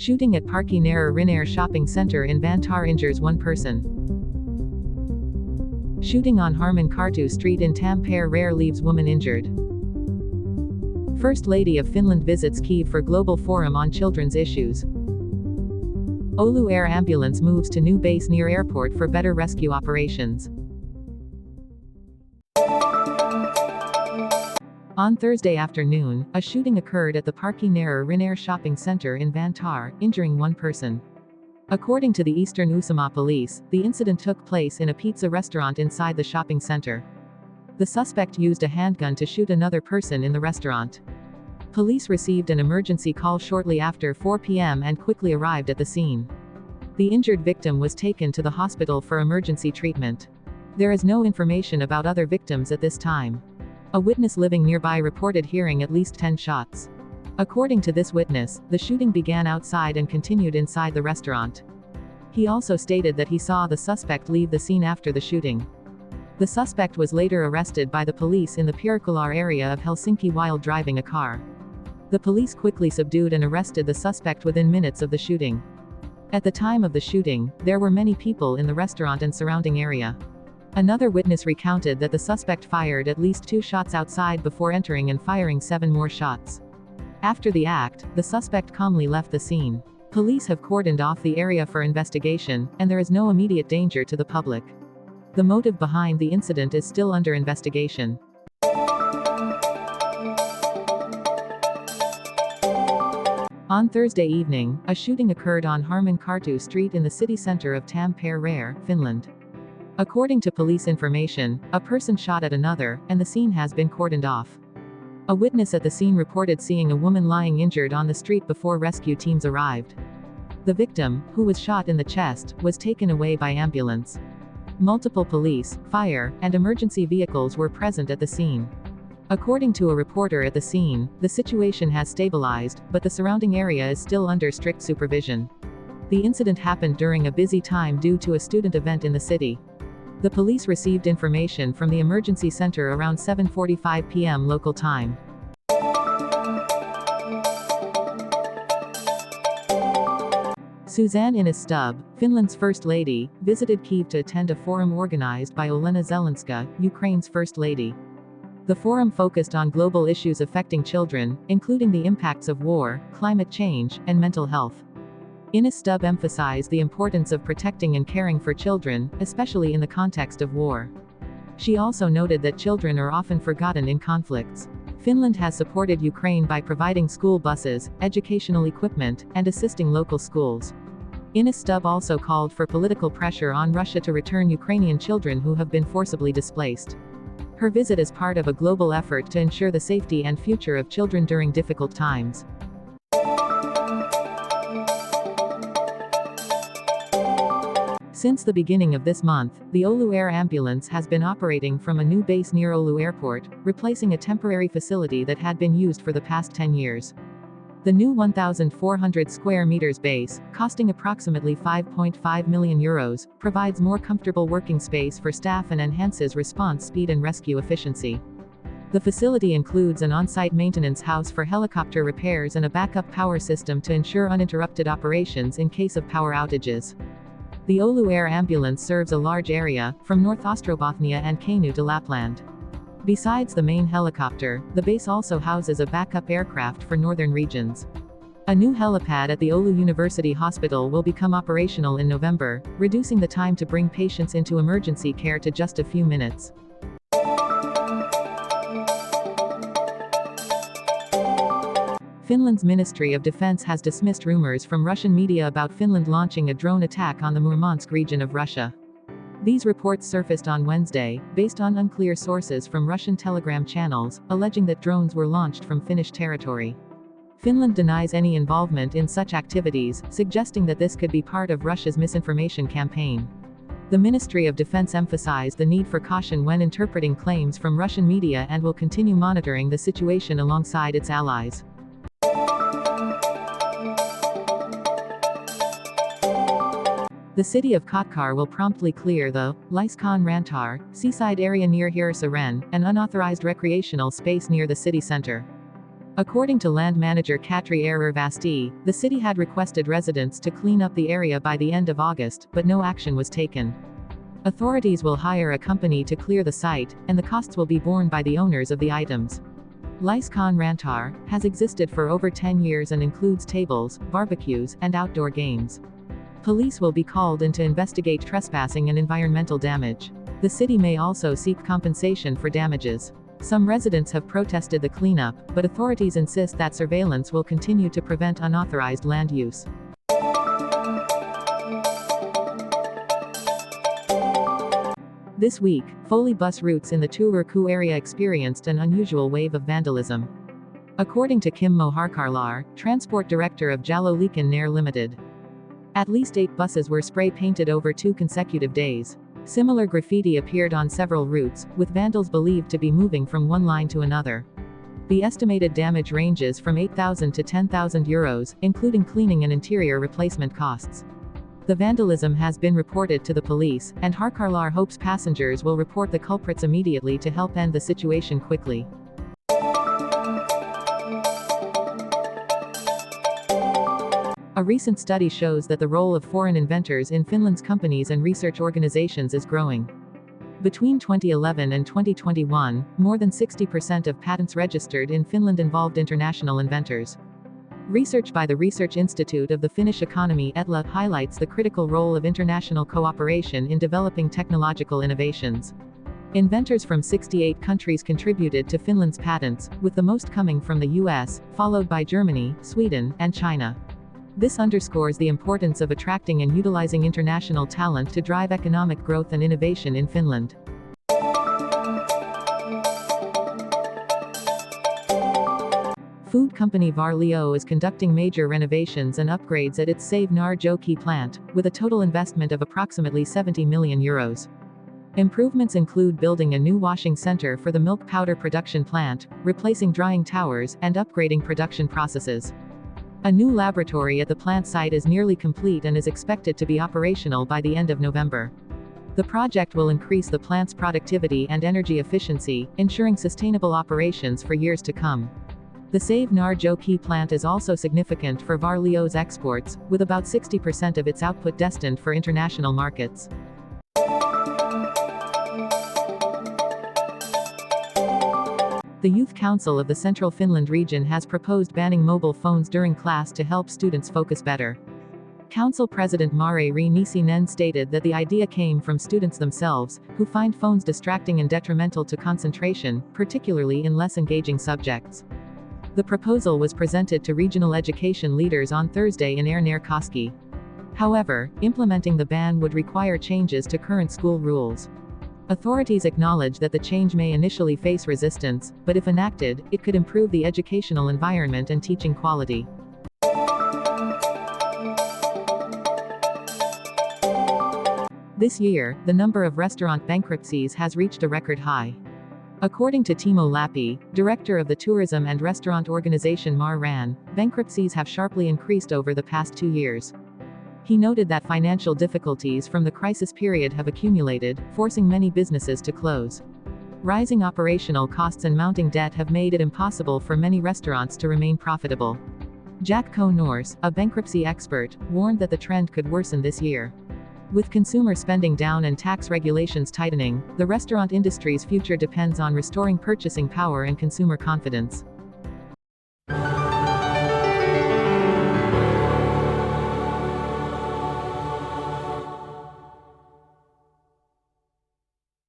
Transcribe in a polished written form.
Shooting at Pähkinärinne shopping center in Vantaa injures one person. Shooting on Hmeenkatu street in Tampere leaves woman injured. First Lady of Finland visits Kyiv for Global Forum on Children's Issues. Oulu Air Ambulance moves to new base near airport for better rescue operations. On Thursday afternoon, a shooting occurred at the Pähkinärinne shopping center in Vantaa, injuring one person. According to the Eastern Uusimaa police, the incident took place in a pizza restaurant inside the shopping center. The suspect used a handgun to shoot another person in the restaurant. Police received an emergency call shortly after 4 p.m. and quickly arrived at the scene. The injured victim was taken to the hospital for emergency treatment. There is no information about other victims at this time. A witness living nearby reported hearing at least 10 shots. According to this witness, the shooting began outside and continued inside the restaurant. He also stated that he saw the suspect leave the scene after the shooting. The suspect was later arrested by the police in the Pirkkular area of Helsinki while driving a car. The police quickly subdued and arrested the suspect within minutes of the shooting. At the time of the shooting, there were many people in the restaurant and surrounding area. Another witness recounted that the suspect fired at least 2 shots outside before entering and firing 7 more shots. After the act, the suspect calmly left the scene. Police have cordoned off the area for investigation, and there is no immediate danger to the public. The motive behind the incident is still under investigation. On Thursday evening, a shooting occurred on Hmeenkatu street in the city center of Tampere, Finland. According to police information, a person shot at another, and the scene has been cordoned off. A witness at the scene reported seeing a woman lying injured on the street before rescue teams arrived. The victim, who was shot in the chest, was taken away by ambulance. Multiple police, fire, and emergency vehicles were present at the scene. According to a reporter at the scene, the situation has stabilized, but the surrounding area is still under strict supervision. The incident happened during a busy time due to a student event in the city. The police received information from the emergency center around 7:45 p.m. local time. Suzanne Innes-Stubb, Finland's First Lady, visited Kyiv to attend a forum organized by Olena Zelenska, Ukraine's First Lady. The forum focused on global issues affecting children, including the impacts of war, climate change, and mental health. Innes-Stubb emphasized the importance of protecting and caring for children, especially in the context of war. She also noted that children are often forgotten in conflicts. Finland has supported Ukraine by providing school buses, educational equipment, and assisting local schools. Innes-Stubb also called for political pressure on Russia to return Ukrainian children who have been forcibly displaced. Her visit is part of a global effort to ensure the safety and future of children during difficult times. Since the beginning of this month, the Oulu Air Ambulance has been operating from a new base near Oulu Airport, replacing a temporary facility that had been used for the past 10 years. The new 1,400 square meters base, costing approximately €5.5 million, provides more comfortable working space for staff and enhances response speed and rescue efficiency. The facility includes an on-site maintenance house for helicopter repairs and a backup power system to ensure uninterrupted operations in case of power outages. The Oulu Air Ambulance serves a large area, from North Ostrobothnia and Kainuu to Lapland. Besides the main helicopter, the base also houses a backup aircraft for northern regions. A new helipad at the Oulu University Hospital will become operational in November, reducing the time to bring patients into emergency care to just a few minutes. Finland's Ministry of Defense has dismissed rumors from Russian media about Finland launching a drone attack on the Murmansk region of Russia. These reports surfaced on Wednesday, based on unclear sources from Russian Telegram channels, alleging that drones were launched from Finnish territory. Finland denies any involvement in such activities, suggesting that this could be part of Russia's misinformation campaign. The Ministry of Defense emphasized the need for caution when interpreting claims from Russian media and will continue monitoring the situation alongside its allies. The city of Kotar will promptly clear the Liskon Rantar seaside area near Hirssaaren, an unauthorized recreational space near the city center. According to land manager Katri Vasti, the city had requested residents to clean up the area by the end of August, but no action was taken. Authorities will hire a company to clear the site, and the costs will be borne by the owners of the items. Lyscon Rantar has existed for over 10 years and includes tables, barbecues, and outdoor games. Police will be called in to investigate trespassing and environmental damage. The city may also seek compensation for damages. Some residents have protested the cleanup, but authorities insist that surveillance will continue to prevent unauthorized land use. This week, Föli bus routes in the Turku area experienced an unusual wave of vandalism. According to Kimmo Harkarlar, transport director of Jaloliiken Nair Limited. At least 8 buses were spray-painted over 2 consecutive days. Similar graffiti appeared on several routes, with vandals believed to be moving from one line to another. The estimated damage ranges from €8,000 to €10,000, including cleaning and interior replacement costs. The vandalism has been reported to the police, and Harkarlar hopes passengers will report the culprits immediately to help end the situation quickly. A recent study shows that the role of foreign inventors in Finland's companies and research organizations is growing. Between 2011 and 2021, more than 60% of patents registered in Finland involved international inventors. Research by the Research Institute of the Finnish Economy ETLA highlights the critical role of international cooperation in developing technological innovations. Inventors from 68 countries contributed to Finland's patents, with the most coming from the US, followed by Germany, Sweden, and China. This underscores the importance of attracting and utilizing international talent to drive economic growth and innovation in Finland. Food company Valio is conducting major renovations and upgrades at its Seinäjoki plant, with a total investment of approximately €70 million. Improvements include building a new washing center for the milk powder production plant, replacing drying towers, and upgrading production processes. A new laboratory at the plant site is nearly complete and is expected to be operational by the end of November. The project will increase the plant's productivity and energy efficiency, ensuring sustainable operations for years to come. The Seinäjoki plant is also significant for Valio's exports, with about 60% of its output destined for international markets. The Youth Council of the Central Finland region has proposed banning mobile phones during class to help students focus better. Council President Mare Nisi-Nen stated that the idea came from students themselves, who find phones distracting and detrimental to concentration, particularly in less engaging subjects. The proposal was presented to regional education leaders on Thursday in Äänekoski. However, implementing the ban would require changes to current school rules. Authorities acknowledge that the change may initially face resistance, but if enacted, it could improve the educational environment and teaching quality. This year, the number of restaurant bankruptcies has reached a record high. According to Timo Lappi, director of the tourism and restaurant organization MARRAN, bankruptcies have sharply increased over the past 2 years. He noted that financial difficulties from the crisis period have accumulated, forcing many businesses to close. Rising operational costs and mounting debt have made it impossible for many restaurants to remain profitable. Jack Norse, a bankruptcy expert, warned that the trend could worsen this year. With consumer spending down and tax regulations tightening, the restaurant industry's future depends on restoring purchasing power and consumer confidence.